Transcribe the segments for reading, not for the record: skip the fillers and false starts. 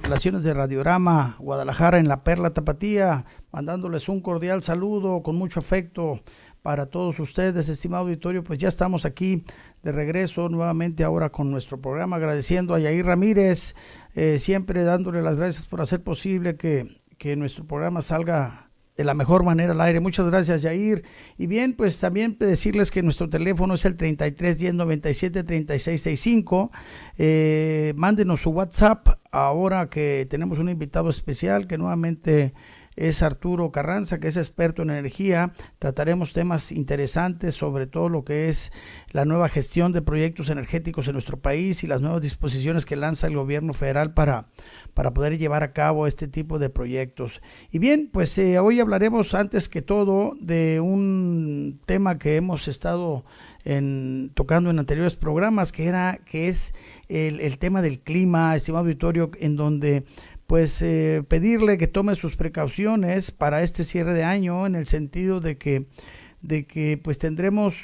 instalaciones de Radiorama Guadalajara en La Perla Tapatía, mandándoles un cordial saludo con mucho afecto para todos ustedes, estimado auditorio. Pues ya estamos aquí de regreso nuevamente ahora con nuestro programa, agradeciendo a Yair Ramírez, siempre dándole las gracias por hacer posible que nuestro programa salga de la mejor manera al aire. Muchas gracias, Yair. Y bien, pues también decirles que nuestro teléfono es el 33 10 97 36 65. Mándenos su WhatsApp ahora que tenemos un invitado especial que nuevamente es Arturo Carranza, que es experto en energía. Trataremos temas interesantes sobre todo lo que es la nueva gestión de proyectos energéticos en nuestro país y las nuevas disposiciones que lanza el gobierno federal para poder llevar a cabo este tipo de proyectos. Y bien, pues hoy hablaremos antes que todo de un tema que hemos estado tocando en anteriores programas, que es el tema del clima, estimado auditorio, en donde pues pedirle que tome sus precauciones para este cierre de año, en el sentido de que pues tendremos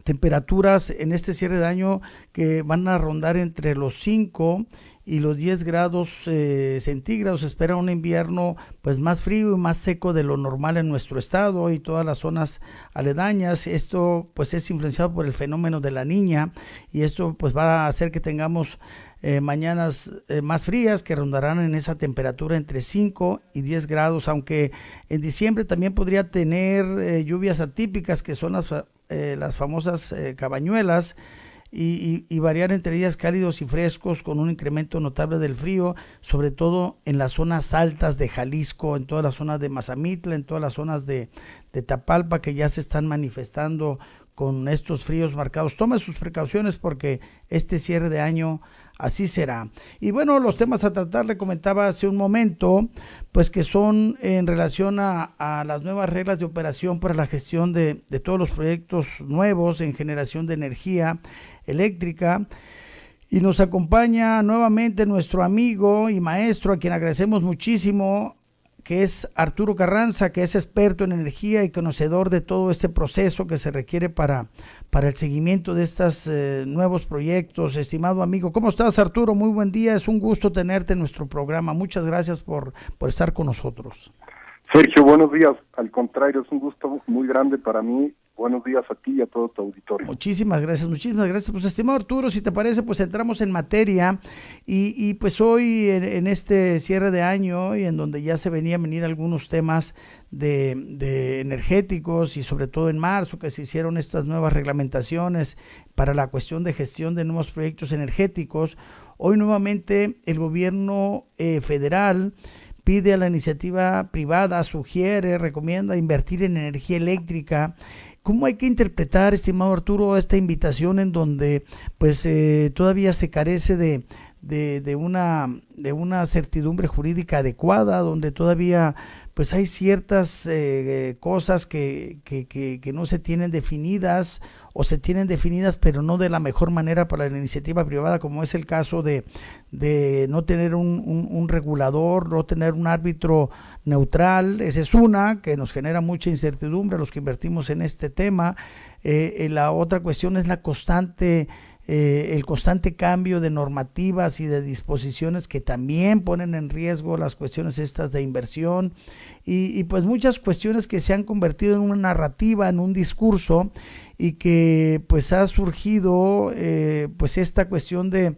temperaturas en este cierre de año que van a rondar entre los 5 y los 10 grados centígrados. Se espera un invierno pues más frío y más seco de lo normal en nuestro estado y todas las zonas aledañas. Esto pues es influenciado por el fenómeno de la Niña, y esto pues va a hacer que tengamos mañanas más frías, que rondarán en esa temperatura entre 5 y 10 grados, aunque en diciembre también podría tener lluvias atípicas, que son las famosas cabañuelas, y variar entre días cálidos y frescos con un incremento notable del frío, sobre todo en las zonas altas de Jalisco, en todas las zonas de Mazamitla, en todas las zonas de Tapalpa, que ya se están manifestando con estos fríos marcados. Tome sus precauciones porque este cierre de año así será. Y bueno, los temas a tratar, le comentaba hace un momento, pues que son en relación a las nuevas reglas de operación para la gestión de todos los proyectos nuevos en generación de energía eléctrica. Y nos acompaña nuevamente nuestro amigo y maestro, a quien agradecemos muchísimo, que es Arturo Carranza, que es experto en energía y conocedor de todo este proceso que se requiere para el seguimiento de estos nuevos proyectos. Estimado amigo, ¿cómo estás, Arturo? Muy buen día, es un gusto tenerte en nuestro programa. Muchas gracias por estar con nosotros. Sergio, buenos días. Al contrario, es un gusto muy grande para mí. Buenos días a ti y a todo tu auditorio. Muchísimas gracias, muchísimas gracias. Pues, estimado Arturo, si te parece, pues entramos en materia y pues hoy en este cierre de año, y en donde ya se venir algunos temas de energéticos, y sobre todo en marzo que se hicieron estas nuevas reglamentaciones para la cuestión de gestión de nuevos proyectos energéticos, hoy nuevamente el gobierno federal pide a la iniciativa privada, sugiere, recomienda invertir en energía eléctrica. ¿Cómo hay que interpretar, estimado Arturo, esta invitación en donde pues todavía se carece de una certidumbre jurídica adecuada, donde todavía pues hay ciertas cosas que no se tienen definidas, o se tienen definidas pero no de la mejor manera para la iniciativa privada, como es el caso de no tener un regulador, no tener un árbitro neutral? Esa es una que nos genera mucha incertidumbre a los que invertimos en este tema. La otra cuestión es el constante cambio de normativas y de disposiciones que también ponen en riesgo las cuestiones estas de inversión, y pues muchas cuestiones que se han convertido en una narrativa, en un discurso, y que pues ha surgido pues esta cuestión de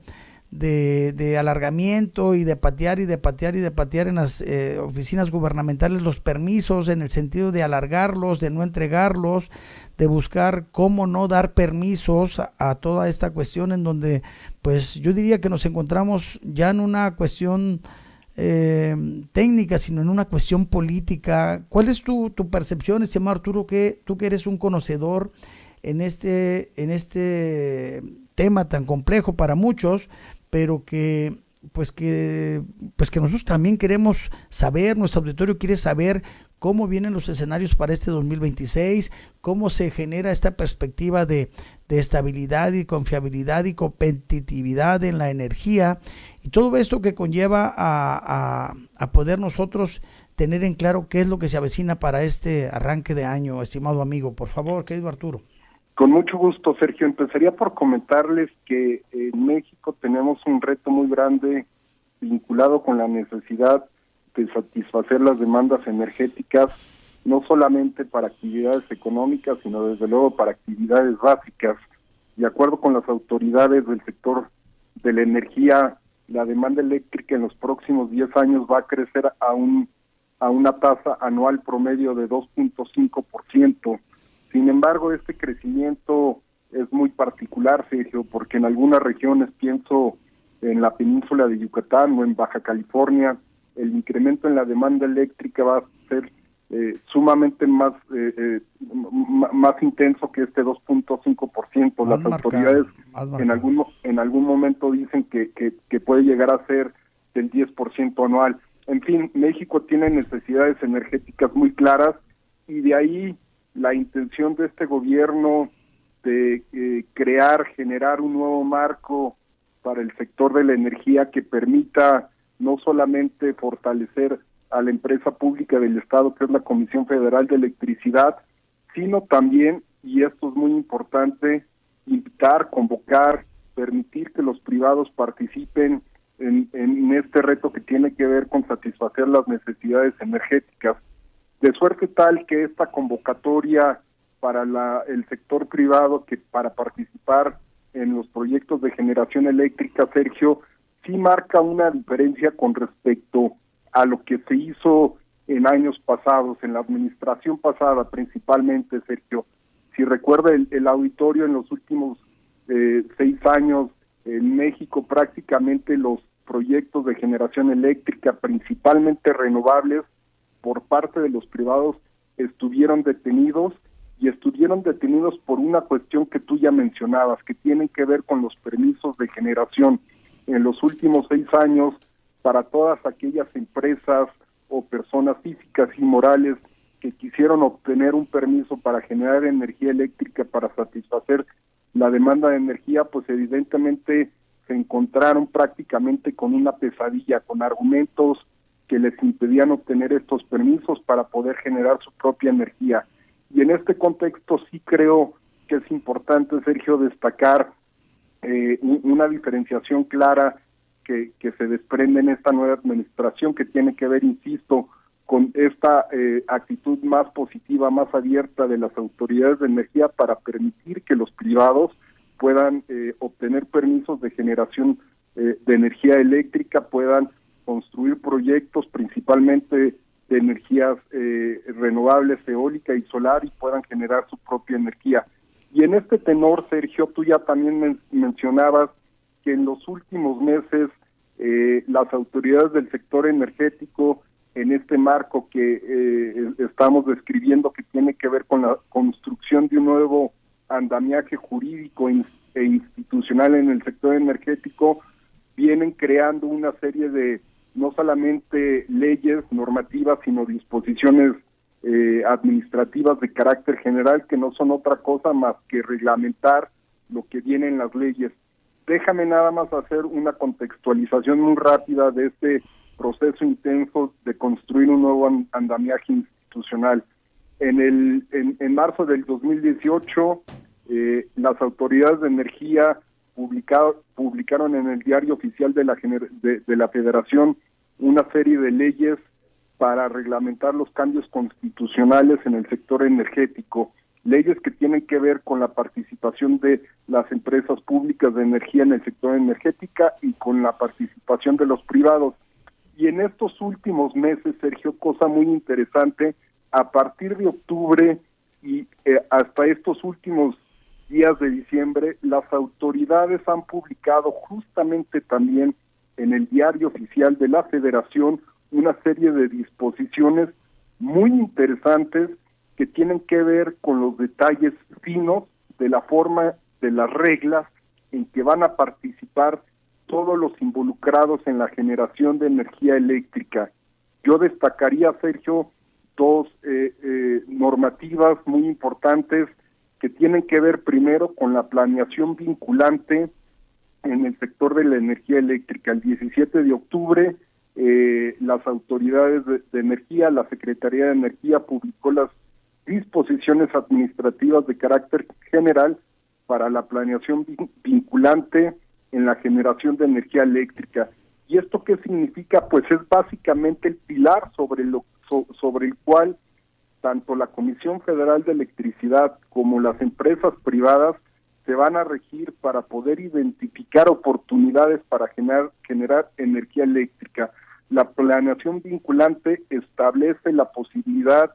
alargamiento y de patear en las oficinas gubernamentales los permisos, en el sentido de alargarlos, de no entregarlos, de buscar cómo no dar permisos a toda esta cuestión, en donde pues yo diría que nos encontramos ya en una cuestión técnica, sino en una cuestión política. ¿Cuál es tu percepción, estimado Arturo, tú que eres un conocedor en este tema tan complejo para muchos, pero que nosotros también queremos saber, nuestro auditorio quiere saber cómo vienen los escenarios para este 2026, cómo se genera esta perspectiva de estabilidad y confiabilidad y competitividad en la energía, y todo esto que conlleva a poder nosotros tener en claro qué es lo que se avecina para este arranque de año, estimado amigo. Por favor, querido Arturo. Con mucho gusto, Sergio. Empezaría por comentarles que en México tenemos un reto muy grande vinculado con la necesidad de satisfacer las demandas energéticas, no solamente para actividades económicas, sino desde luego para actividades básicas. De acuerdo con las autoridades del sector de la energía, la demanda eléctrica en los próximos 10 años va a crecer a una tasa anual promedio de 2.5%. Sin embargo, este crecimiento es muy particular, Sergio, porque en algunas regiones, pienso en la península de Yucatán o en Baja California, el incremento en la demanda eléctrica va a ser sumamente más intenso que este 2.5%. Las autoridades en algún momento dicen que puede llegar a ser del 10% anual. En fin, México tiene necesidades energéticas muy claras y de ahí la intención de este gobierno de generar un nuevo marco para el sector de la energía que permita no solamente fortalecer a la empresa pública del Estado, que es la Comisión Federal de Electricidad, sino también, y esto es muy importante, invitar, convocar, permitir que los privados participen en este reto que tiene que ver con satisfacer las necesidades energéticas, de suerte tal que esta convocatoria para el sector privado que para participar en los proyectos de generación eléctrica, Sergio, sí marca una diferencia con respecto a lo que se hizo en años pasados, en la administración pasada principalmente, Sergio. Si recuerda el auditorio, en los últimos 6 años en México prácticamente los proyectos de generación eléctrica, principalmente renovables, por parte de los privados estuvieron detenidos por una cuestión que tú ya mencionabas, que tienen que ver con los permisos de generación. En los últimos 6 años, para todas aquellas empresas o personas físicas y morales que quisieron obtener un permiso para generar energía eléctrica para satisfacer la demanda de energía, pues evidentemente se encontraron prácticamente con una pesadilla, con argumentos que les impedían obtener estos permisos para poder generar su propia energía. Y en este contexto sí creo que es importante, Sergio, destacar una diferenciación clara que se desprende en esta nueva administración, que tiene que ver, insisto, con esta actitud más positiva, más abierta de las autoridades de energía para permitir que los privados puedan obtener permisos de generación de energía eléctrica, puedan construir proyectos principalmente de energías renovables, eólica y solar, y puedan generar su propia energía. Y en este tenor, Sergio, tú ya también mencionabas que en los últimos meses las autoridades del sector energético, en este marco que estamos describiendo, que tiene que ver con la construcción de un nuevo andamiaje jurídico e institucional en el sector energético, vienen creando una serie de no solamente leyes, normativas, sino disposiciones administrativas de carácter general, que no son otra cosa más que reglamentar lo que viene en las leyes. Déjame nada más hacer una contextualización muy rápida de este proceso intenso de construir un nuevo andamiaje institucional. En marzo del 2018, las autoridades de energía publicaron en el Diario Oficial de la Federación una serie de leyes para reglamentar los cambios constitucionales en el sector energético, leyes que tienen que ver con la participación de las empresas públicas de energía en el sector energética y con la participación de los privados. Y en estos últimos meses, Sergio, cosa muy interesante, a partir de octubre y hasta estos últimos días de diciembre, las autoridades han publicado justamente también en el Diario Oficial de la Federación una serie de disposiciones muy interesantes que tienen que ver con los detalles finos de la forma, de las reglas en que van a participar todos los involucrados en la generación de energía eléctrica. Yo destacaría, Sergio, dos normativas muy importantes que tienen que ver primero con la planeación vinculante en el sector de la energía eléctrica. El 17 de octubre, las autoridades de energía, la Secretaría de Energía publicó las disposiciones administrativas de carácter general para la planeación vinculante en la generación de energía eléctrica. ¿Y esto qué significa? Pues es básicamente el pilar sobre el cual tanto la Comisión Federal de Electricidad como las empresas privadas se van a regir para poder identificar oportunidades para generar energía eléctrica. La planeación vinculante establece la posibilidad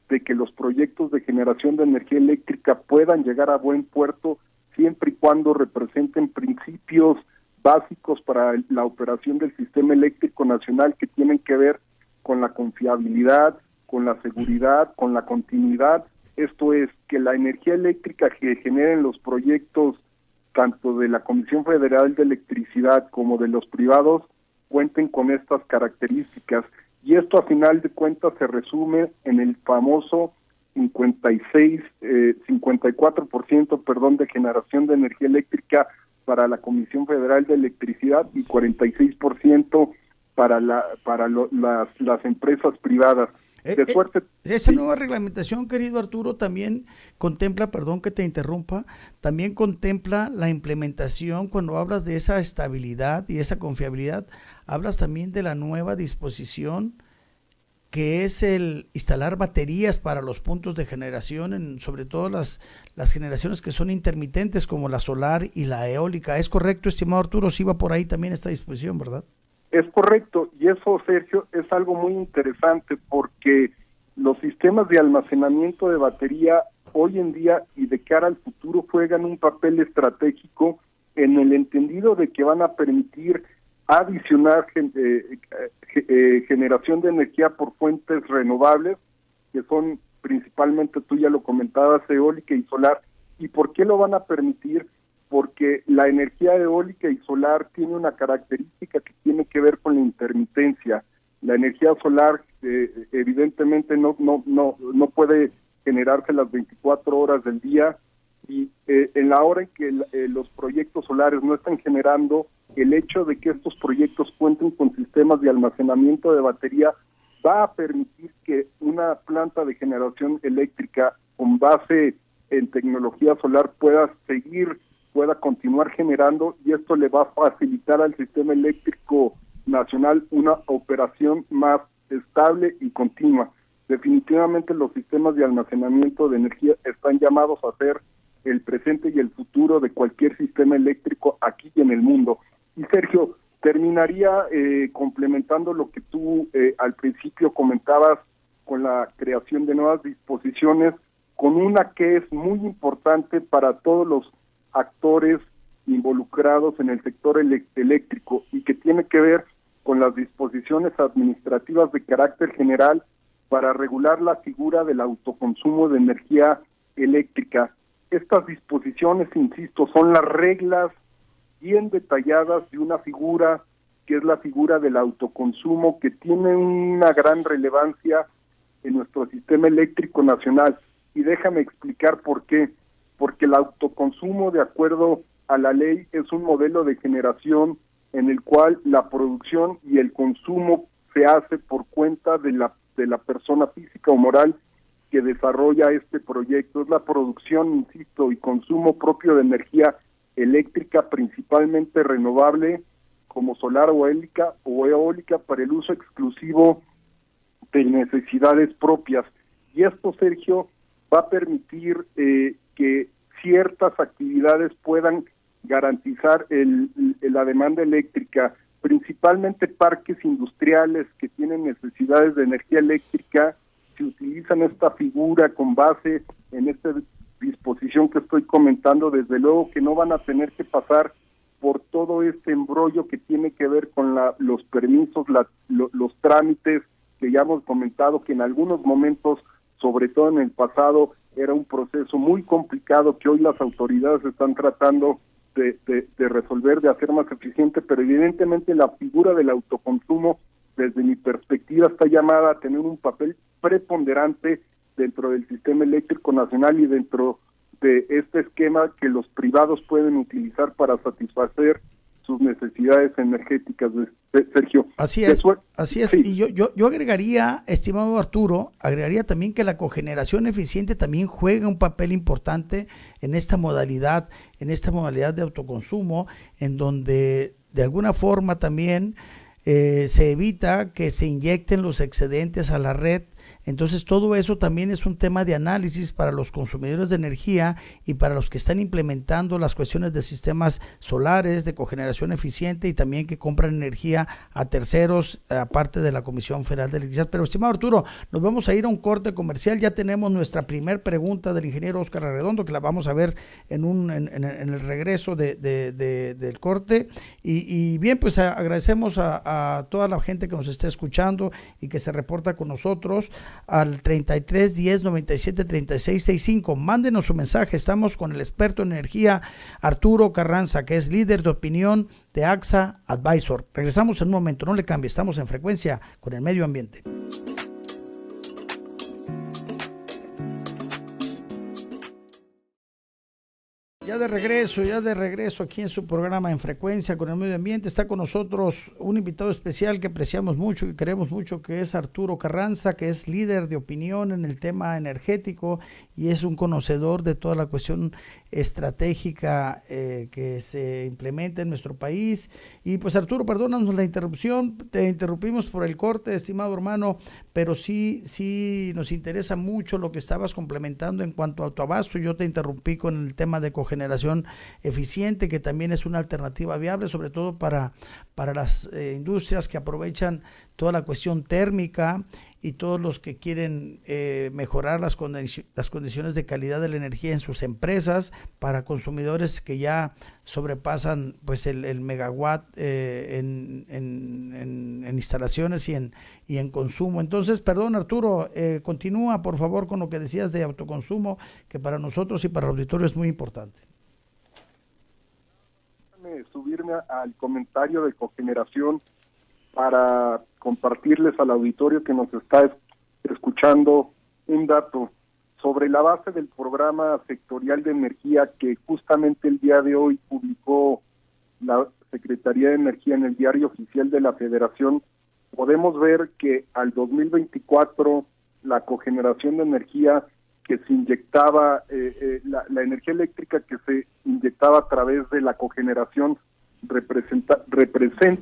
de que los proyectos de generación de energía eléctrica puedan llegar a buen puerto siempre y cuando representen principios básicos para la operación del sistema eléctrico nacional que tienen que ver con la confiabilidad, con la seguridad, con la continuidad. Esto es, que la energía eléctrica que generen los proyectos tanto de la Comisión Federal de Electricidad como de los privados cuenten con estas características. Y esto a final de cuentas se resume en el famoso 54% de generación de energía eléctrica para la Comisión Federal de Electricidad y 46% para las empresas privadas. Esa nueva reglamentación, querido Arturo, también contempla, perdón que te interrumpa, también contempla la implementación, cuando hablas de esa estabilidad y esa confiabilidad, hablas también de la nueva disposición que es el instalar baterías para los puntos de generación, sobre todo las generaciones que son intermitentes como la solar y la eólica. ¿Es correcto, estimado Arturo? Sí va por ahí también esta disposición, ¿verdad? Es correcto, y eso, Sergio, es algo muy interesante porque los sistemas de almacenamiento de batería hoy en día y de cara al futuro juegan un papel estratégico en el entendido de que van a permitir adicionar generación de energía por fuentes renovables, que son principalmente, tú ya lo comentabas, eólica y solar. ¿Y por qué lo van a permitir? Porque la energía eólica y solar tiene una característica que tiene que ver con la intermitencia. La energía solar evidentemente no puede generarse las 24 horas del día, y en la hora en que los proyectos solares no están generando, el hecho de que estos proyectos cuenten con sistemas de almacenamiento de batería va a permitir que una planta de generación eléctrica con base en tecnología solar pueda continuar generando, y esto le va a facilitar al sistema eléctrico nacional una operación más estable y continua. Definitivamente los sistemas de almacenamiento de energía están llamados a ser el presente y el futuro de cualquier sistema eléctrico aquí y en el mundo. Y Sergio, terminaría complementando lo que tú al principio comentabas con la creación de nuevas disposiciones, con una que es muy importante para todos los actores involucrados en el sector eléctrico y que tiene que ver con las disposiciones administrativas de carácter general para regular la figura del autoconsumo de energía eléctrica. Estas disposiciones, insisto, son las reglas bien detalladas de una figura que es la figura del autoconsumo, que tiene una gran relevancia en nuestro sistema eléctrico nacional. Y déjame explicar por qué. Porque el autoconsumo, de acuerdo a la ley, es un modelo de generación en el cual la producción y el consumo se hace por cuenta de la persona física o moral que desarrolla este proyecto. Es la producción, insisto, y consumo propio de energía eléctrica, principalmente renovable, como solar o eólica para el uso exclusivo de necesidades propias. Y esto, Sergio, va a permitir que ciertas actividades puedan garantizar la demanda eléctrica, principalmente parques industriales que tienen necesidades de energía eléctrica. Si utilizan esta figura con base en esta disposición que estoy comentando, desde luego que no van a tener que pasar por todo este embrollo que tiene que ver con los permisos, los trámites, que ya hemos comentado que en algunos momentos, sobre todo en el pasado, era un proceso muy complicado que hoy las autoridades están tratando de resolver, de hacer más eficiente, pero evidentemente la figura del autoconsumo, desde mi perspectiva, está llamada a tener un papel preponderante dentro del sistema eléctrico nacional y dentro de este esquema que los privados pueden utilizar para satisfacer sus necesidades energéticas, Sergio. Así es. Sí. Y yo agregaría, estimado Arturo, también que la cogeneración eficiente también juega un papel importante en esta modalidad de autoconsumo, en donde de alguna forma también se evita que se inyecten los excedentes a la red. Entonces todo eso también es un tema de análisis para los consumidores de energía y para los que están implementando las cuestiones de sistemas solares, de cogeneración eficiente y también que compran energía a terceros, aparte de la Comisión Federal de Electricidad. Pero estimado Arturo, nos vamos a ir a un corte comercial. Ya tenemos nuestra primer pregunta del ingeniero Óscar Arredondo, que la vamos a ver en el regreso del corte. Y bien, pues agradecemos a toda la gente que nos está escuchando y que se reporta con nosotros al 33 10 97 36 65. Mándenos su mensaje. Estamos con el experto en energía Arturo Carranza, que es líder de opinión de AXA Advisor. Regresamos en un momento, no le cambie. Estamos en Frecuencia con el Medio Ambiente. Ya de regreso aquí en su programa En Frecuencia con el Medio Ambiente. Está con nosotros un invitado especial que apreciamos mucho y queremos mucho, que es Arturo Carranza, que es líder de opinión en el tema energético y es un conocedor de toda la cuestión estratégica que se implementa en nuestro país. Y pues Arturo, perdónanos la interrupción, te interrumpimos por el corte, estimado hermano, pero sí nos interesa mucho lo que estabas complementando en cuanto a autoabasto. Yo te interrumpí con el tema de cogeneración eficiente, que también es una alternativa viable, sobre todo para las industrias que aprovechan toda la cuestión térmica y todos los que quieren mejorar las condiciones de calidad de la energía en sus empresas para consumidores que ya sobrepasan pues el megawatt en instalaciones y en consumo. Entonces, perdón Arturo, continúa por favor con lo que decías de autoconsumo, que para nosotros y para el auditorio es muy importante. Subirme al comentario de cogeneración para compartirles al auditorio que nos está escuchando un dato sobre la base del programa sectorial de energía que justamente el día de hoy publicó la Secretaría de Energía en el Diario Oficial de la Federación. Podemos ver que al 2024 la cogeneración de energía que se inyectaba, la energía eléctrica que se inyectaba a través de la cogeneración representa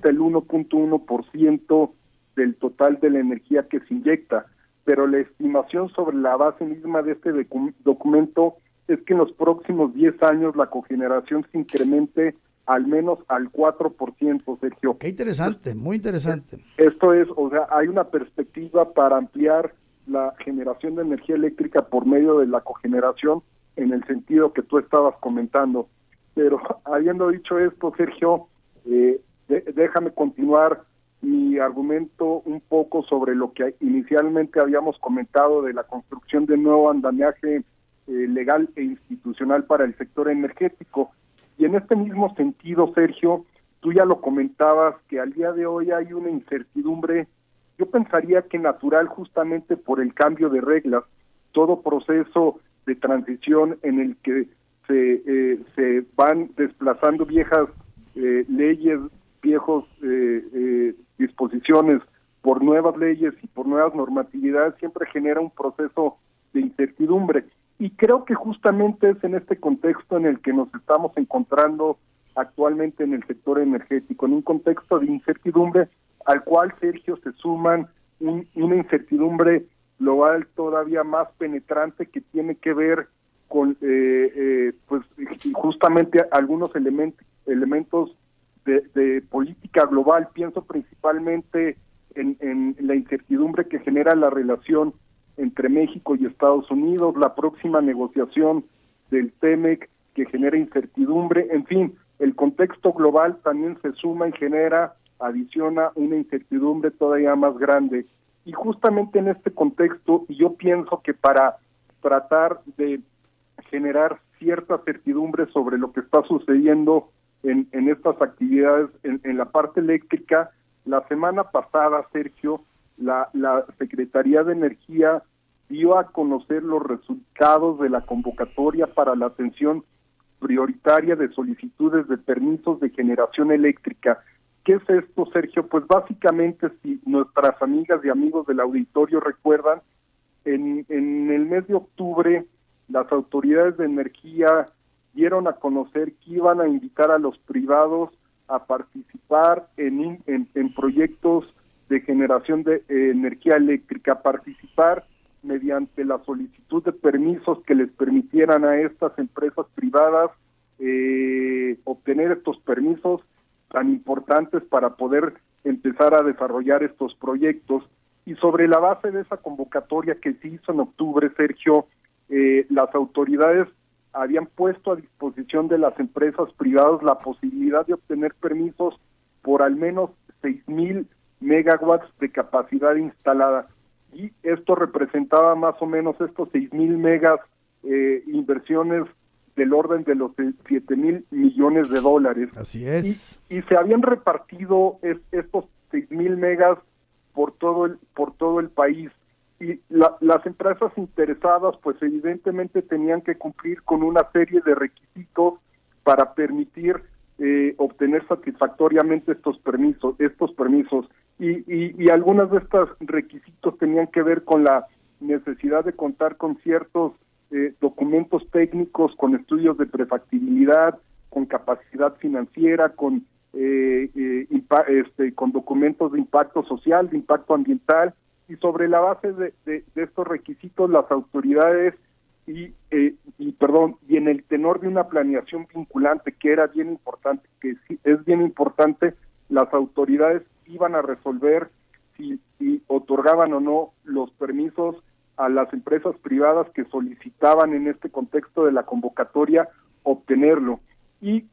el 1.1% del total de la energía que se inyecta, pero la estimación sobre la base misma de este documento es que en los próximos 10 años la cogeneración se incremente al menos al 4%, Sergio. Qué interesante, muy interesante. Esto es, o sea, hay una perspectiva para ampliar la generación de energía eléctrica por medio de la cogeneración en el sentido que tú estabas comentando. Pero habiendo dicho esto, Sergio, déjame continuar mi argumento un poco sobre lo que inicialmente habíamos comentado de la construcción de nuevo andamiaje legal e institucional para el sector energético. Y en este mismo sentido, Sergio, tú ya lo comentabas, que al día de hoy hay una incertidumbre, yo pensaría que natural, justamente por el cambio de reglas, todo proceso de transición en el que se van desplazando viejas leyes, viejos disposiciones por nuevas leyes y por nuevas normatividades, siempre genera un proceso de incertidumbre. Y creo que justamente es en este contexto en el que nos estamos encontrando actualmente en el sector energético, en un contexto de incertidumbre al cual, Sergio, se suman una incertidumbre global todavía más penetrante que tiene que ver con pues justamente algunos elementos de política global. Pienso principalmente en la incertidumbre que genera la relación entre México y Estados Unidos, la próxima negociación del TEMEC que genera incertidumbre. En fin, el contexto global también se suma y adiciona una incertidumbre todavía más grande. Y justamente en este contexto, yo pienso que para tratar de generar cierta certidumbre sobre lo que está sucediendo en estas actividades en la parte eléctrica, la semana pasada, Sergio, la Secretaría de Energía dio a conocer los resultados de la convocatoria para la atención prioritaria de solicitudes de permisos de generación eléctrica. ¿Qué es esto, Sergio? Pues básicamente, si nuestras amigas y amigos del auditorio recuerdan, en el mes de octubre las autoridades de energía dieron a conocer que iban a invitar a los privados a participar participar en proyectos de generación de energía eléctrica, participar mediante la solicitud de permisos que les permitieran a estas empresas privadas obtener estos permisos tan importantes para poder empezar a desarrollar estos proyectos. Y sobre la base de esa convocatoria que se hizo en octubre, Sergio, las autoridades habían puesto a disposición de las empresas privadas la posibilidad de obtener permisos por al menos 6,000 megawatts de capacidad instalada. Y esto representaba más o menos estos 6,000 megas, inversiones del orden de los 7,000 millones de dólares. Así es. Y se habían repartido estos 6,000 megas por todo el país. Y las empresas interesadas, pues evidentemente tenían que cumplir con una serie de requisitos para permitir obtener satisfactoriamente estos permisos. Y algunos de estos requisitos tenían que ver con la necesidad de contar con ciertos documentos técnicos, con estudios de prefactibilidad, con capacidad financiera, con documentos de impacto social, de impacto ambiental, y sobre la base de estos requisitos las autoridades y en el tenor de una planeación vinculante que era bien importante, que sí, es bien importante, las autoridades iban a resolver si otorgaban o no los permisos a las empresas privadas que solicitaban en este contexto de la convocatoria obtenerlo. Y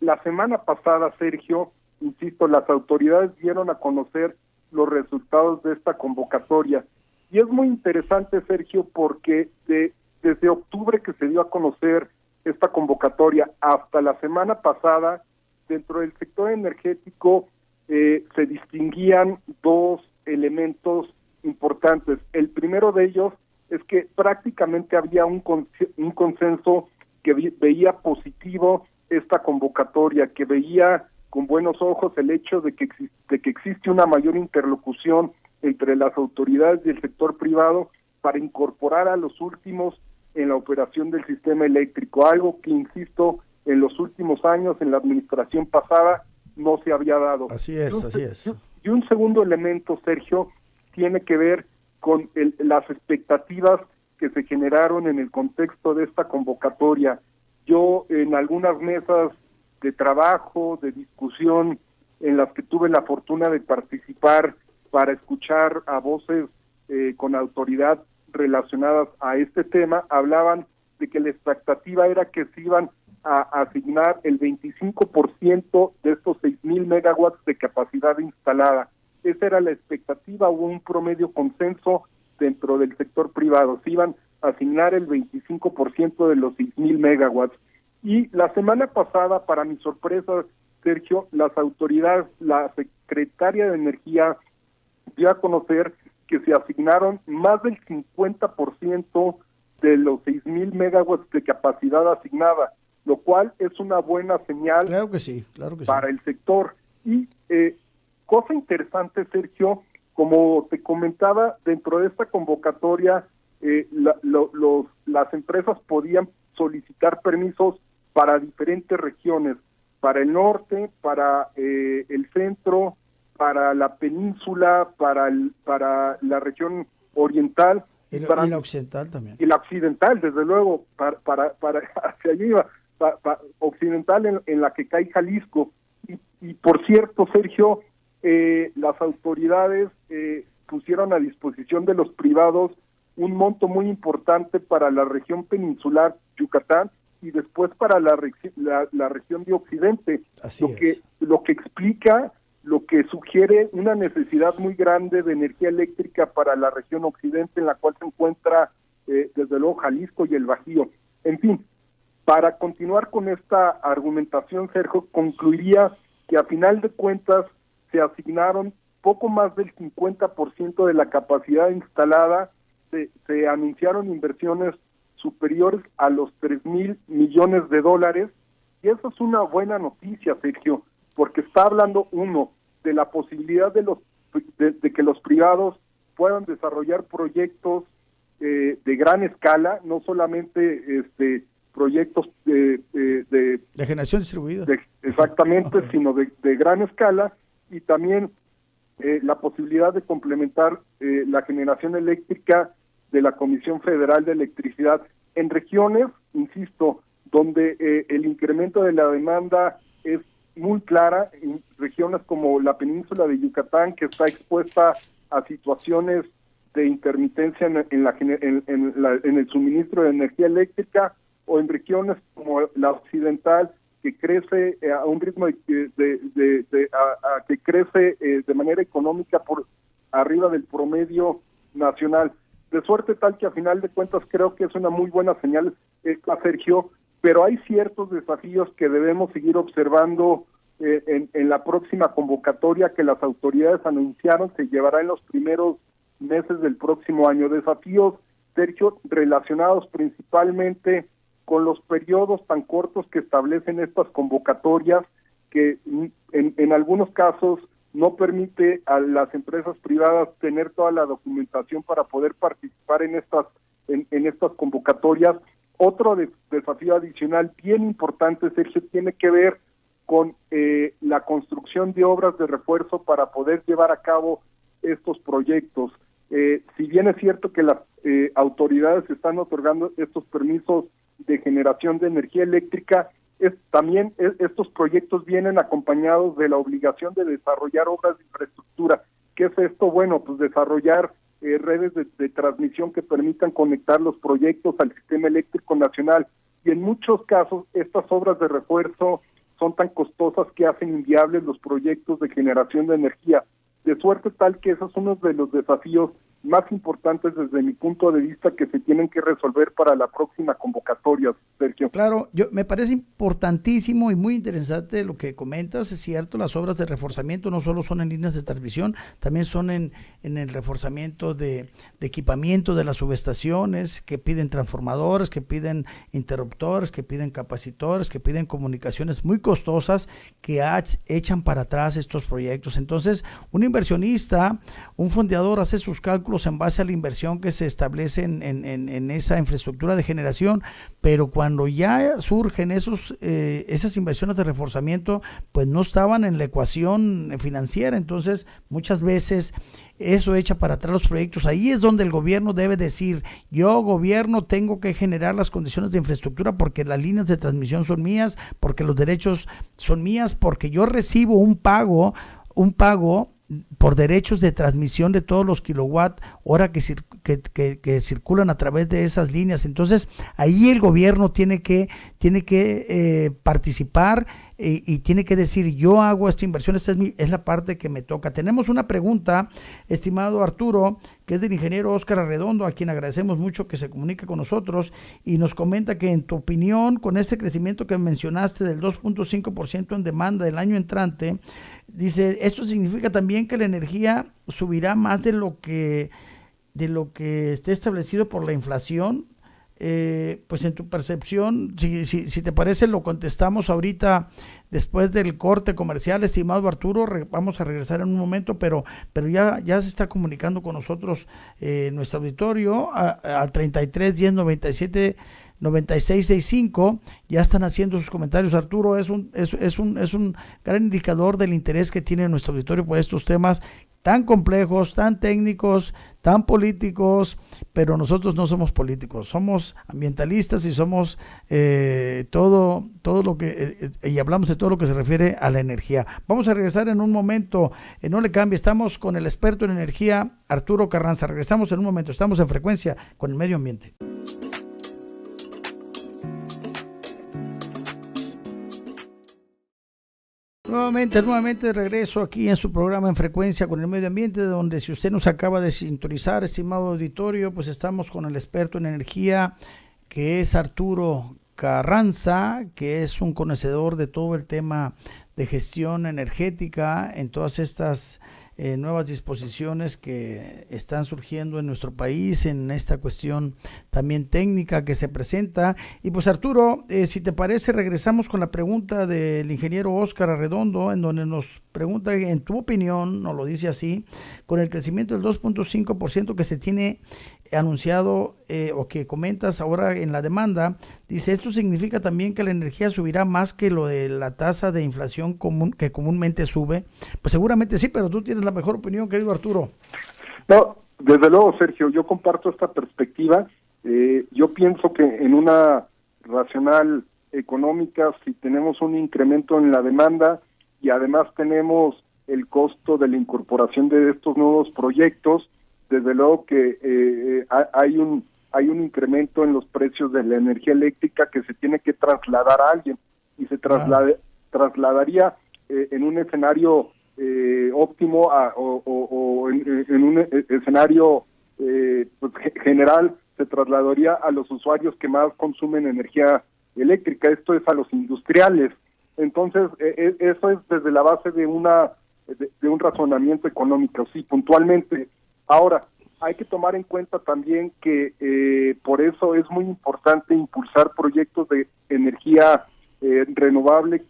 la semana pasada, Sergio, insisto, las autoridades dieron a conocer los resultados de esta convocatoria. Y es muy interesante, Sergio, porque desde octubre que se dio a conocer esta convocatoria hasta la semana pasada, dentro del sector energético se distinguían dos elementos importantes. El primero de ellos es que prácticamente había un consenso que veía positivo esta convocatoria, que veía con buenos ojos el hecho de que existe una mayor interlocución entre las autoridades y el sector privado para incorporar a los últimos en la operación del sistema eléctrico, algo que, insisto, en los últimos años, en la administración pasada, no se había dado. Así es. Y un segundo elemento, Sergio, tiene que ver con las expectativas que se generaron en el contexto de esta convocatoria. Yo en algunas mesas de trabajo, de discusión, en las que tuve la fortuna de participar para escuchar a voces con autoridad relacionadas a este tema, hablaban de que la expectativa era que se iban a asignar el 25% de estos 6,000 megawatts de capacidad instalada. Esa era la expectativa, hubo un promedio consenso dentro del sector privado, se iban a asignar el 25% de los 6,000 megawatts. Y la semana pasada, para mi sorpresa, Sergio, las autoridades, la secretaria de Energía dio a conocer que se asignaron más del 50% de los 6,000 megawatts de capacidad asignada, lo cual es una buena señal. Claro que sí, para el sector. Y cosa interesante, Sergio, como te comentaba, dentro de esta convocatoria las empresas podían solicitar permisos para diferentes regiones, para el norte, para el centro, para la península, para la región oriental y la occidental también. Y la occidental, desde luego, para hacia allí iba, occidental en la que cae Jalisco. Y por cierto, Sergio, las autoridades pusieron a disposición de los privados un monto muy importante para la región peninsular Yucatán y después para la región de Occidente, lo que explica, lo que sugiere una necesidad muy grande de energía eléctrica para la región Occidente, en la cual se encuentra desde luego Jalisco y el Bajío. En fin, para continuar con esta argumentación, Sergio, concluiría que a final de cuentas se asignaron poco más del 50% de la capacidad instalada, se anunciaron inversiones superiores a los 3,000 millones de dólares, y eso es una buena noticia, Sergio, porque está hablando, uno, de la posibilidad de que los privados puedan desarrollar proyectos de gran escala, no solamente proyectos de generación distribuida. Exactamente, sino de gran escala, y también la posibilidad de complementar la generación eléctrica de la Comisión Federal de Electricidad en regiones, insisto, donde el incremento de la demanda es muy clara, en regiones como la península de Yucatán, que está expuesta a situaciones de intermitencia en el suministro de energía eléctrica, o en regiones como la occidental, que crece a un ritmo que crece de manera económica por arriba del promedio nacional, de suerte tal que a final de cuentas creo que es una muy buena señal, Sergio, pero hay ciertos desafíos que debemos seguir observando en la próxima convocatoria que las autoridades anunciaron se llevará en los primeros meses del próximo año. Desafíos, Sergio, relacionados principalmente con los periodos tan cortos que establecen estas convocatorias, que en algunos casos no permite a las empresas privadas tener toda la documentación para poder participar en estas convocatorias. Otro desafío adicional bien importante, Sergio, tiene que ver con la construcción de obras de refuerzo para poder llevar a cabo estos proyectos. Si bien es cierto que las autoridades están otorgando estos permisos de generación de energía eléctrica, también estos proyectos vienen acompañados de la obligación de desarrollar obras de infraestructura. ¿Qué es esto? Bueno, pues desarrollar redes de transmisión que permitan conectar los proyectos al sistema eléctrico nacional, y en muchos casos estas obras de refuerzo son tan costosas que hacen inviables los proyectos de generación de energía, de suerte tal que esos son uno de los desafíos más importantes desde mi punto de vista que se tienen que resolver para la próxima convocatoria, Sergio. Claro, me parece importantísimo y muy interesante lo que comentas. Es cierto, las obras de reforzamiento no solo son en líneas de transmisión, también son en el reforzamiento de equipamiento de las subestaciones, que piden transformadores, que piden interruptores, que piden capacitores, que piden comunicaciones muy costosas que echan para atrás estos proyectos. Entonces, un inversionista, un fondeador hace sus cálculos en base a la inversión que se establece en esa infraestructura de generación, pero cuando ya surgen esas inversiones de reforzamiento, pues no estaban en la ecuación financiera. Entonces muchas veces eso echa para atrás los proyectos. Ahí es donde el gobierno debe decir: yo, gobierno, tengo que generar las condiciones de infraestructura porque las líneas de transmisión son mías, porque los derechos son mías, porque yo recibo un pago por derechos de transmisión de todos los kilowatt hora que circulan a través de esas líneas. Entonces ahí el gobierno tiene que participar y tiene que decir: yo hago esta inversión, esta es la parte que me toca. Tenemos una pregunta, estimado Arturo, que es del ingeniero Óscar Arredondo, a quien agradecemos mucho que se comunique con nosotros, y nos comenta que, en tu opinión, con este crecimiento que mencionaste del 2.5% en demanda del año entrante, dice, ¿esto significa también que la energía subirá más de lo que esté establecido por la inflación? Pues en tu percepción, si te parece, lo contestamos ahorita después del corte comercial, estimado Arturo. Vamos a regresar en un momento, pero ya se está comunicando con nosotros nuestro auditorio al 33 10 97 9665. Ya están haciendo sus comentarios. Arturo, es un gran indicador del interés que tiene nuestro auditorio por estos temas tan complejos, tan técnicos, tan políticos, pero nosotros no somos políticos, somos ambientalistas y somos todo lo que y hablamos de todo lo que se refiere a la energía. Vamos a regresar en un momento, no le cambie, estamos con el experto en energía, Arturo Carranza. Regresamos en un momento, estamos en Frecuencia con el Medio Ambiente. Nuevamente de regreso aquí en su programa En Frecuencia con el Medio Ambiente, donde, si usted nos acaba de sintonizar, estimado auditorio, pues estamos con el experto en energía, que es Arturo Carranza, que es un conocedor de todo el tema de gestión energética en todas estas nuevas disposiciones que están surgiendo en nuestro país, en esta cuestión también técnica que se presenta. Y pues, Arturo, si te parece, regresamos con la pregunta del ingeniero Óscar Arredondo, en donde nos pregunta, en tu opinión, nos lo dice así, con el crecimiento del 2.5% que se tiene anunciado o que comentas ahora en la demanda, dice, esto significa también que la energía subirá más que lo de la tasa de inflación que comúnmente sube. Pues seguramente sí, pero tú tienes la mejor opinión, querido Arturo. No, desde luego, Sergio, yo comparto esta perspectiva. Yo pienso que en una racional económica, si tenemos un incremento en la demanda y además tenemos el costo de la incorporación de estos nuevos proyectos, desde luego que hay un incremento en los precios de la energía eléctrica que se tiene que trasladar a alguien y se trasladaría en un escenario óptimo o en un escenario pues, general, se trasladaría a los usuarios que más consumen energía eléctrica, esto es a los industriales. Entonces, eso es desde la base de un razonamiento económico, sí, puntualmente. Ahora, hay que tomar en cuenta también que por eso es muy importante impulsar proyectos de energía renovable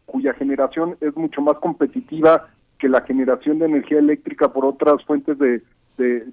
cuya generación es mucho más competitiva que la generación de energía eléctrica por otras fuentes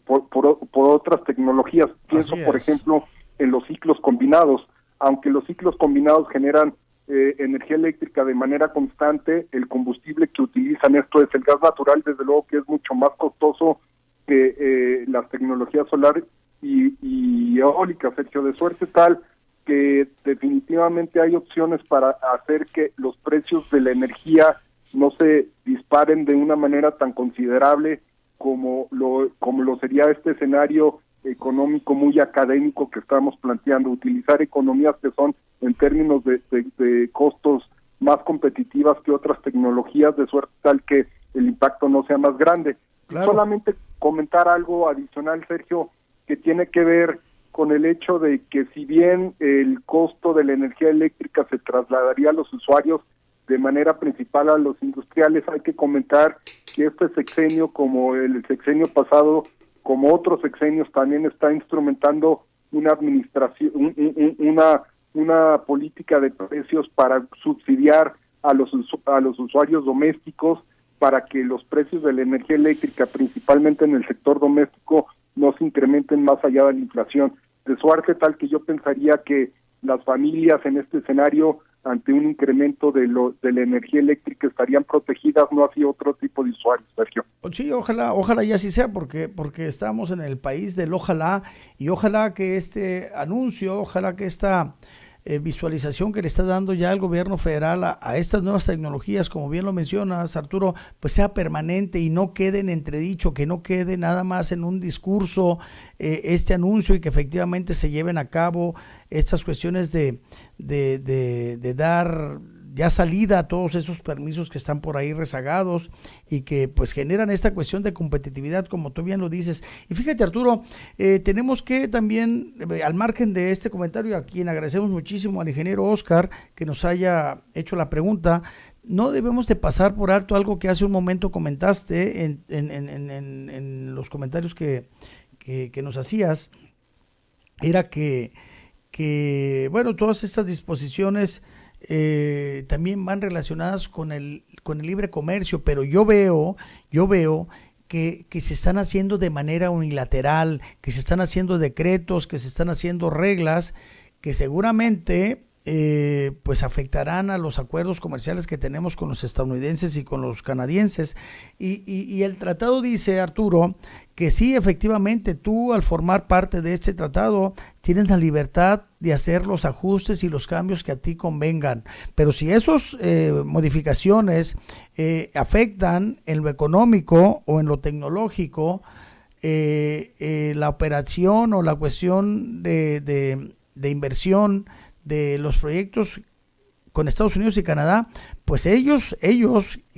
por otras tecnologías. Pienso, por ejemplo, en los ciclos combinados. Aunque los ciclos combinados generan energía eléctrica de manera constante, el combustible que utilizan, esto es el gas natural, desde luego que es mucho más costoso que las tecnologías solares y eólicas, Sergio, de suerte tal que definitivamente hay opciones para hacer que los precios de la energía no se disparen de una manera tan considerable como lo sería este escenario económico muy académico que estamos planteando, utilizar economías que son en términos de costos más competitivas que otras tecnologías, de suerte tal que el impacto no sea más grande. Claro. Solamente comentar algo adicional, Sergio, que tiene que ver con el hecho de que si bien el costo de la energía eléctrica se trasladaría a los usuarios de manera principal a los industriales, hay que comentar que este sexenio, como el sexenio pasado, como otros sexenios, también está instrumentando una administración, una política de precios para subsidiar a los usuarios domésticos, para que los precios de la energía eléctrica, principalmente en el sector doméstico, no se incrementen más allá de la inflación. De suerte tal que yo pensaría que las familias en este escenario, ante un incremento de la energía eléctrica, estarían protegidas, no así otro tipo de usuarios, Sergio. Sí, ojalá y así sea, porque estamos en el país del ojalá, y ojalá que este anuncio, ojalá que esta visualización que le está dando ya el gobierno federal a estas nuevas tecnologías, como bien lo mencionas, Arturo, pues sea permanente y no quede en entredicho, que no quede nada más en un discurso este anuncio, y que efectivamente se lleven a cabo estas cuestiones de dar ya salida a todos esos permisos que están por ahí rezagados y que pues generan esta cuestión de competitividad, como tú bien lo dices. Y fíjate, Arturo, tenemos que también, al margen de este comentario, a quien agradecemos muchísimo, al ingeniero Oscar, que nos haya hecho la pregunta, no debemos de pasar por alto algo que hace un momento comentaste en los comentarios que nos hacías, era que bueno, todas estas disposiciones también van relacionadas con el libre comercio, pero yo veo que se están haciendo de manera unilateral, que se están haciendo decretos, que se están haciendo reglas que seguramente pues afectarán a los acuerdos comerciales que tenemos con los estadounidenses y con los canadienses. Y el tratado dice, Arturo, que sí, efectivamente, tú al formar parte de este tratado tienes la libertad de hacer los ajustes y los cambios que a ti convengan, pero si esas modificaciones afectan en lo económico o en lo tecnológico, la operación o la cuestión de inversión de los proyectos con Estados Unidos y Canadá, pues ellos,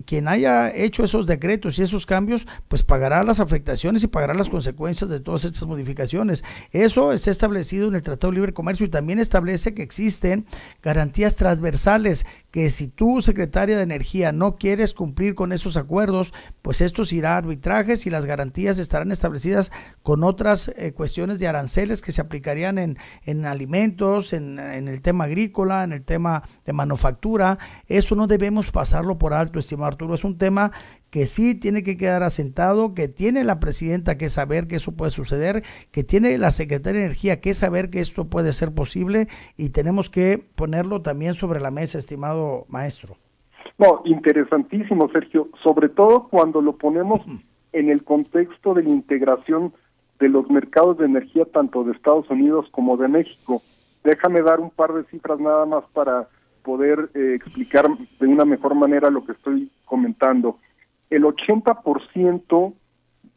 quien haya hecho esos decretos y esos cambios, pues pagará las afectaciones y pagará las consecuencias de todas estas modificaciones. Eso está establecido en el Tratado de Libre Comercio, y también establece que existen garantías transversales, que si tú, secretaria de Energía, no quieres cumplir con esos acuerdos, pues estos irá a arbitrajes y las garantías estarán establecidas con otras cuestiones de aranceles que se aplicarían en alimentos, en el tema agrícola, en el tema de manufactura. Eso no debemos pasarlo por alto, estimado estimado Arturo, es un tema que sí tiene que quedar asentado, que tiene la presidenta que saber que eso puede suceder, que tiene la secretaria de Energía que saber que esto puede ser posible, y tenemos que ponerlo también sobre la mesa, estimado maestro. No, interesantísimo, Sergio, sobre todo cuando lo ponemos en el contexto de la integración de los mercados de energía tanto de Estados Unidos como de México. Déjame dar un par de cifras nada más para poder explicar de una mejor manera lo que estoy comentando. El 80%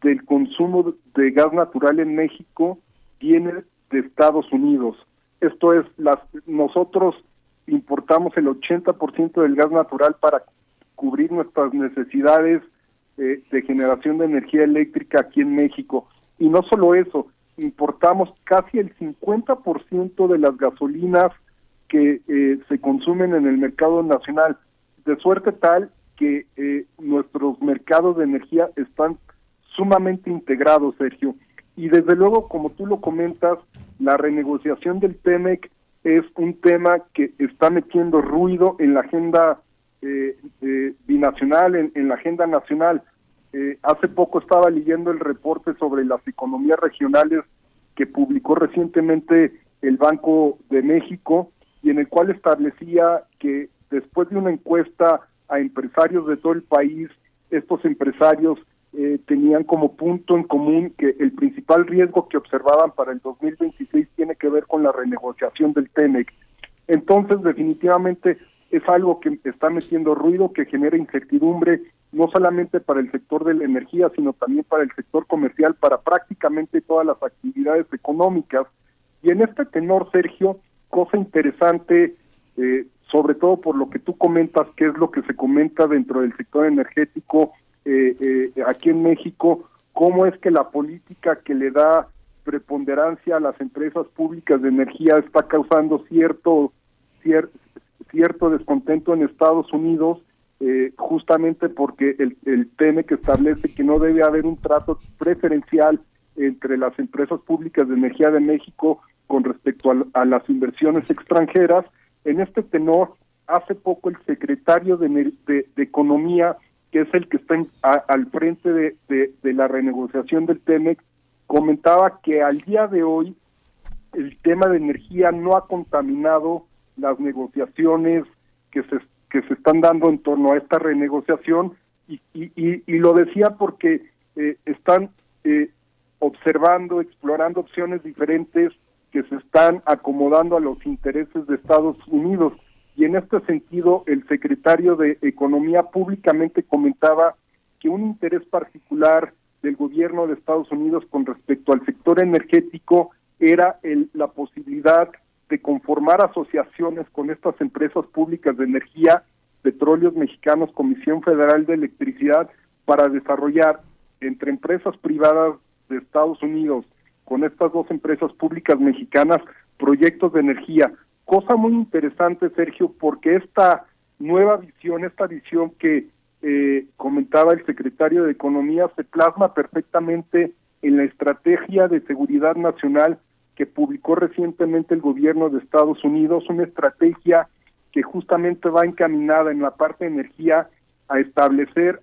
del consumo de gas natural en México viene de Estados Unidos. Esto es, nosotros importamos el 80% del gas natural para cubrir nuestras necesidades de generación de energía eléctrica aquí en México. Y no solo eso, importamos casi el 50% de las gasolinas que se consumen en el mercado nacional, de suerte tal que nuestros mercados de energía están sumamente integrados, Sergio. Y desde luego, como tú lo comentas, la renegociación del TEMEC es un tema que está metiendo ruido en la agenda binacional, en la agenda nacional. Hace poco estaba leyendo el reporte sobre las economías regionales que publicó recientemente el Banco de México, y en el cual establecía que después de una encuesta a empresarios de todo el país, estos empresarios tenían como punto en común que el principal riesgo que observaban para el 2026 tiene que ver con la renegociación del TEMEC. Entonces, definitivamente es algo que está metiendo ruido, que genera incertidumbre, no solamente para el sector de la energía, sino también para el sector comercial, para prácticamente todas las actividades económicas. Y en este tenor, Sergio, cosa interesante, sobre todo por lo que tú comentas, que es lo que se comenta dentro del sector energético aquí en México, cómo es que la política que le da preponderancia a las empresas públicas de energía está causando cierto descontento en Estados Unidos, justamente porque el TEMEC establece que no debe haber un trato preferencial entre las empresas públicas de energía de México con respecto a las inversiones extranjeras. En este tenor, hace poco el secretario de Economía, que es el que está al frente de la renegociación del TEMEC, comentaba que al día de hoy el tema de energía no ha contaminado las negociaciones que se están dando en torno a esta renegociación, y lo decía porque están observando, explorando opciones diferentes que se están acomodando a los intereses de Estados Unidos. Y en este sentido, el secretario de Economía públicamente comentaba que un interés particular del gobierno de Estados Unidos con respecto al sector energético era la posibilidad de conformar asociaciones con estas empresas públicas de energía, Petróleos Mexicanos, Comisión Federal de Electricidad, para desarrollar entre empresas privadas de Estados Unidos con estas dos empresas públicas mexicanas proyectos de energía. Cosa muy interesante, Sergio, porque esta nueva visión, esta visión que comentaba el secretario de Economía, se plasma perfectamente en la estrategia de seguridad nacional que publicó recientemente el gobierno de Estados Unidos, una estrategia que justamente va encaminada en la parte de energía a establecer,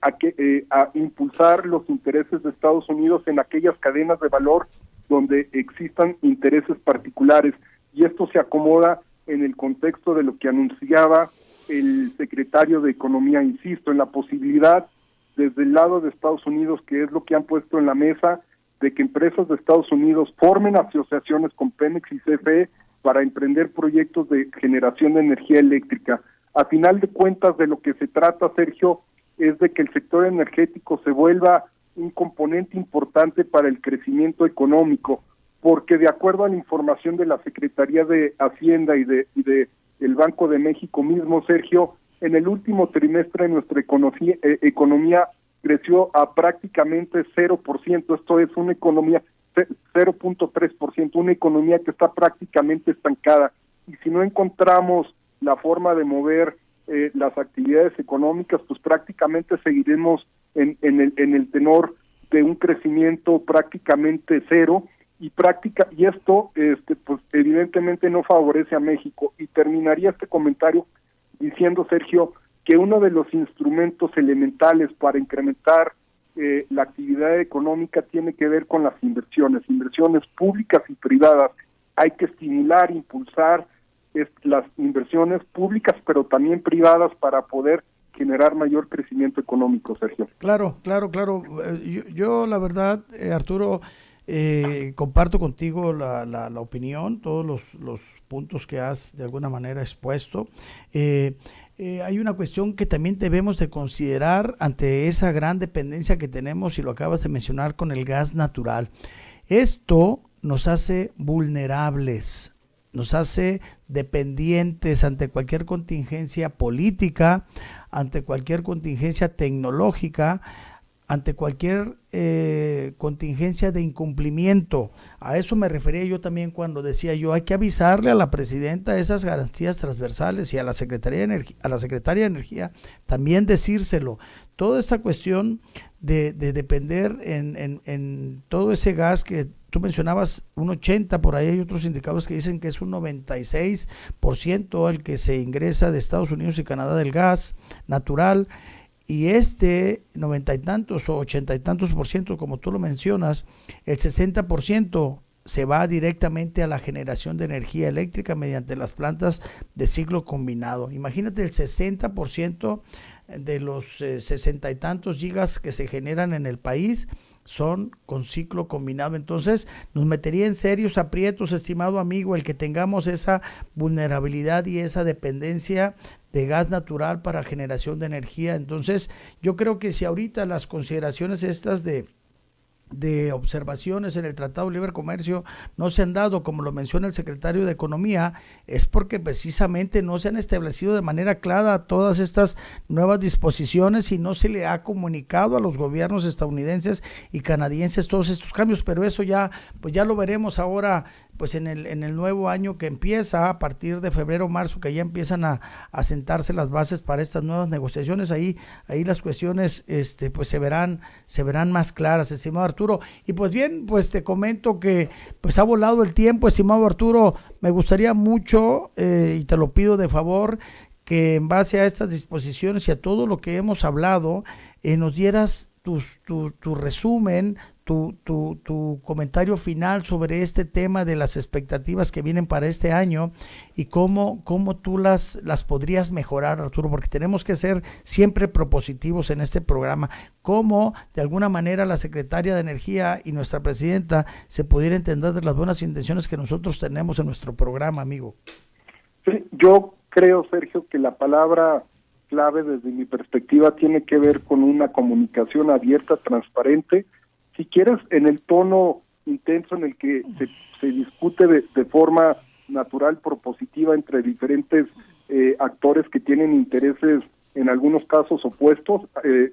a impulsar los intereses de Estados Unidos en aquellas cadenas de valor donde existan intereses particulares, y esto se acomoda en el contexto de lo que anunciaba el secretario de Economía, insisto, en la posibilidad desde el lado de Estados Unidos, que es lo que han puesto en la mesa, de que empresas de Estados Unidos formen asociaciones con Pemex y CFE para emprender proyectos de generación de energía eléctrica. A final de cuentas, de lo que se trata, Sergio, es de que el sector energético se vuelva un componente importante para el crecimiento económico, porque de acuerdo a la información de la Secretaría de Hacienda y de el Banco de México mismo, Sergio, en el último trimestre nuestra economía creció a prácticamente 0%, esto es una economía 0.3%, una economía que está prácticamente estancada, y si no encontramos la forma de mover las actividades económicas, pues prácticamente seguiremos en el tenor de un crecimiento prácticamente cero, y esto pues evidentemente no favorece a México. Y terminaría este comentario diciendo, Sergio, que uno de los instrumentos elementales para incrementar la actividad económica tiene que ver con las inversiones públicas y privadas. Hay que estimular, impulsar las inversiones públicas, pero también privadas para poder generar mayor crecimiento económico, Sergio. Claro. Yo la verdad, Arturo, comparto contigo la opinión, todos los puntos que has de alguna manera expuesto. Hay una cuestión que también debemos de considerar ante esa gran dependencia que tenemos, y lo acabas de mencionar, con el gas natural. Esto nos hace vulnerables, nos hace dependientes ante cualquier contingencia política, ante cualquier contingencia tecnológica, ante cualquier contingencia de incumplimiento. A eso me refería yo también cuando decía yo, hay que avisarle a la presidenta esas garantías transversales, y a la Secretaría de Energía también decírselo. Toda esta cuestión de depender en todo ese gas que tú mencionabas, un 80%, por ahí hay otros indicadores que dicen que es un 96% el que se ingresa de Estados Unidos y Canadá del gas natural, y 90 y tantos o 80 y tantos %, como tú lo mencionas, el 60% se va directamente a la generación de energía eléctrica mediante las plantas de ciclo combinado. Imagínate, el 60% de los 60 y tantos gigas que se generan en el país son con ciclo combinado. Entonces nos metería en serios aprietos, estimado amigo, el que tengamos esa vulnerabilidad y esa dependencia de gas natural para generación de energía. Entonces yo creo que si ahorita las consideraciones estas de observaciones en el Tratado de Libre Comercio no se han dado, como lo menciona el secretario de Economía, es porque precisamente no se han establecido de manera clara todas estas nuevas disposiciones y no se le ha comunicado a los gobiernos estadounidenses y canadienses todos estos cambios. Pero eso ya, pues ya lo veremos ahora, pues en el nuevo año que empieza a partir de febrero o marzo, que ya empiezan a sentarse las bases para estas nuevas negociaciones. Ahí las cuestiones pues se verán más claras, estimado Arturo. Y pues bien, pues te comento que pues ha volado el tiempo, estimado Arturo. Me gustaría mucho, y te lo pido de favor, que en base a estas disposiciones y a todo lo que hemos hablado, nos dieras tu resumen, tu comentario final sobre este tema de las expectativas que vienen para este año y cómo tú las podrías mejorar, Arturo, porque tenemos que ser siempre propositivos en este programa. Cómo de alguna manera la secretaria de Energía y nuestra presidenta se pudiera entender de las buenas intenciones que nosotros tenemos en nuestro programa, amigo. Sí, yo creo, Sergio, que la palabra clave desde mi perspectiva tiene que ver con una comunicación abierta, transparente, si quieres en el tono intenso en el que se discute de forma natural, propositiva entre diferentes actores que tienen intereses en algunos casos opuestos,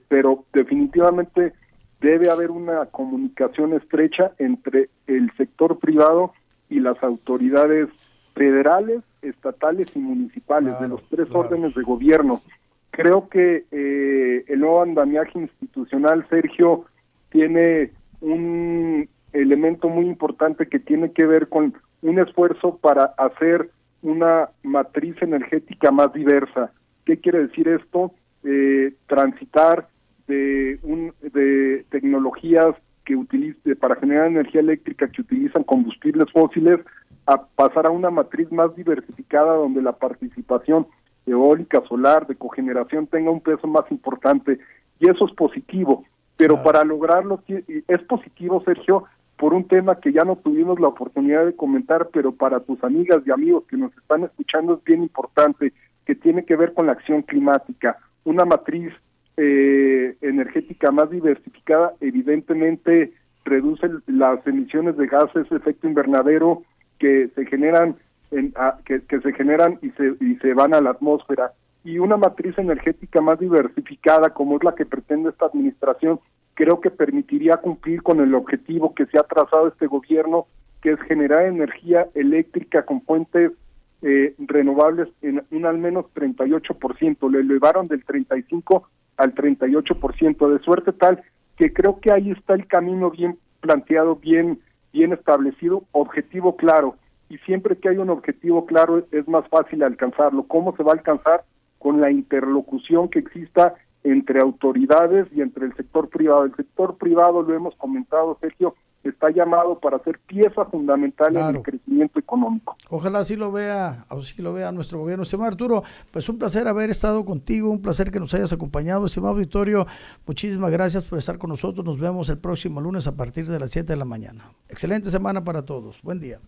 pero definitivamente debe haber una comunicación estrecha entre el sector privado y las autoridades federales, estatales y municipales, de los tres órdenes de gobierno. Creo que el nuevo andamiaje institucional, Sergio, tiene un elemento muy importante que tiene que ver con un esfuerzo para hacer una matriz energética más diversa. ¿Qué quiere decir esto? Transitar de tecnologías que para generar energía eléctrica que utilizan combustibles fósiles a pasar a una matriz más diversificada donde la participación eólica, solar, de cogeneración tenga un peso más importante, y eso es positivo, pero para lograrlo es positivo, Sergio, por un tema que ya no tuvimos la oportunidad de comentar, pero para tus amigas y amigos que nos están escuchando es bien importante, que tiene que ver con la acción climática. Una matriz energética más diversificada evidentemente reduce las emisiones de gases de efecto invernadero que se generan que se generan y se van a la atmósfera, y una matriz energética más diversificada como es la que pretende esta administración, creo que permitiría cumplir con el objetivo que se ha trazado este gobierno, que es generar energía eléctrica con fuentes renovables en un al menos 38%, lo elevaron del 35 al 38%, de suerte tal que creo que ahí está el camino bien planteado, bien establecido, objetivo claro. Y siempre que hay un objetivo claro es más fácil alcanzarlo. ¿Cómo se va a alcanzar? con la interlocución que exista entre autoridades y entre el sector privado. El sector privado, lo hemos comentado, Sergio, está llamado para ser pieza fundamental en el crecimiento económico. Ojalá así lo vea nuestro gobierno. Estimado Arturo, pues un placer haber estado contigo, un placer que nos hayas acompañado. Estimado auditorio, muchísimas gracias por estar con nosotros. Nos vemos el próximo lunes a partir de las 7 de la mañana. Excelente semana para todos. Buen día.